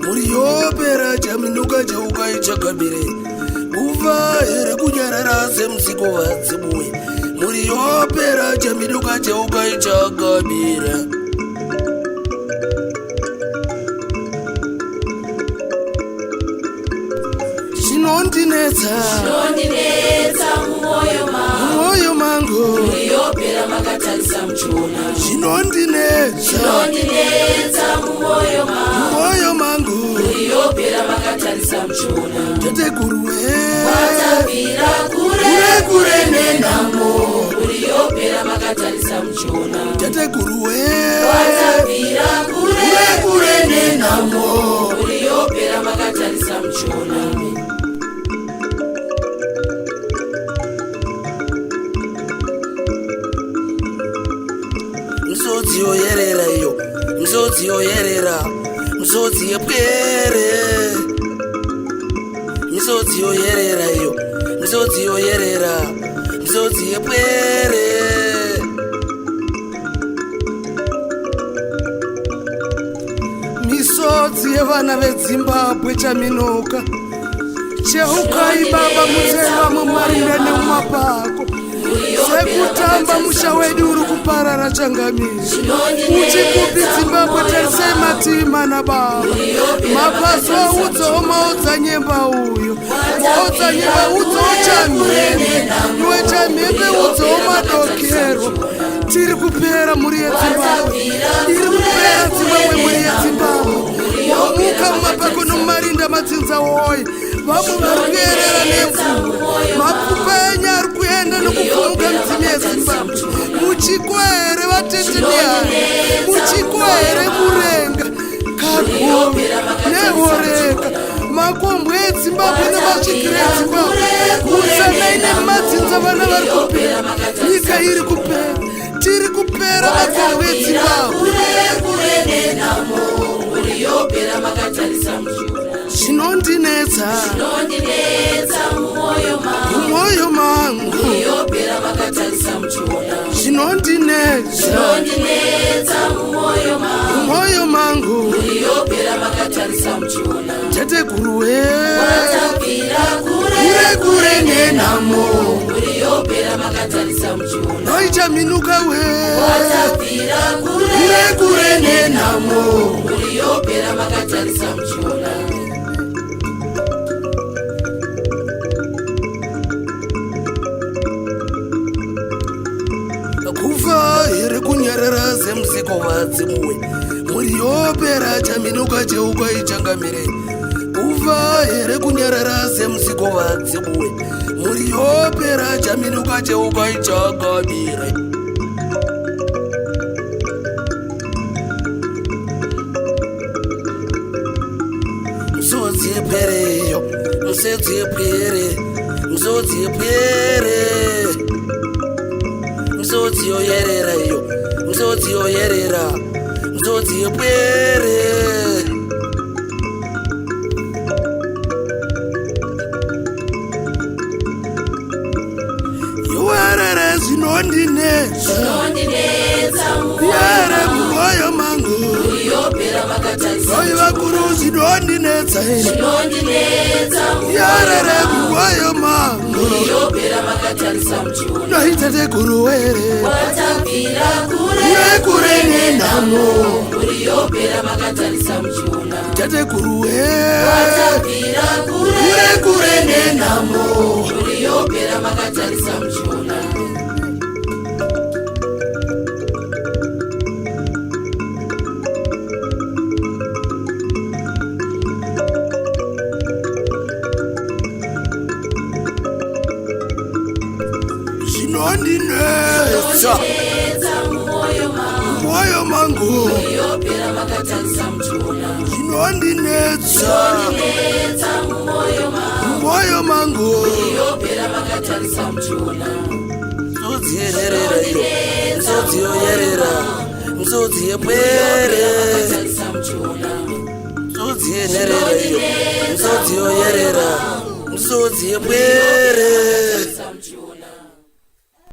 Muriopera chaminuka chaukai chakabire uva here kunyarara semsiko vadzimuye muriopera chaminuka chaukai chakabira chinondinetsa mumwoyo mangu muriopera makatarisa muchiona chinondinetsa mumwoyo mangu muriopera makatarisa muchiona tateguruwe watapira kure nenhamo muriopera makatarisa muchiona tateguruwe watapira kure nenhamo muriopera makatarisa muchiona misodzi yoyerera iyo misodzi yoyerera misodzi yepwere misodzi yoyerera iyo misodzi yoyerera misodzi yepwere misodzi yevana vezimbabwe chaminuka cheukai baba mutserwa mumarira nemumapako sekutamba musha wedu uri kuparara changamisi uchikupi zimbabwe tarisai matima nababa mapazi waudzawo maodza nyemba uyo maodza nyemba udzawo chamhembe iwe chamhembe udzawo madokero tiri kupera muri yezimbabwe iri kupera zimbabwe muri yezimbabwe wamuka mumapako nomumarinda matsinza woye vamwe vari kuyerera nemvura mapfupa enyu ari kuenda nokupfumuka midzimi yezimbabwe muchikwere vatete nehana muchikwere murenga kagumi nehoreka makombwe ezimbabwe nemasvikiro ezimbabwe utsanai nemadzinza vana vari kupera nyika iri kupera tiri kupera makombwe ezimbabwe chinondinetsa mumwoyo mangu chinondinetsa mumwoyo mangu tateguruwe kure nenhamo noichaminuka we kure nenhamo kufa here kunyarara semsiko vadzimuwe muriopera chaminuka cheukai changamire kufa here kunyarara semsiko vadzimuwe muriopera chaminuka cheukai chakamire misodzi yepwereyo misodzi yepwere misodzi yepwere misodzi yoyerera iyo misodzi yoyerera misodzi yepwere yoerere zvinondinetsa yere mumwoyo mangu oi vakuru zvinondinetsa yarere mumwoyo mangu noitateguruwere kure nenhamo tateguruwe kure nenhamo chinondinetsa mumwoyo mangu chinondinetsa mumwoyo mangu misodzi yoyerera iyo misodzi yoyerera msodzi yepwere tarisa muchiona msodzi yenerera iyo msodzi yoyerera msodzi yepwere tarisa muchiona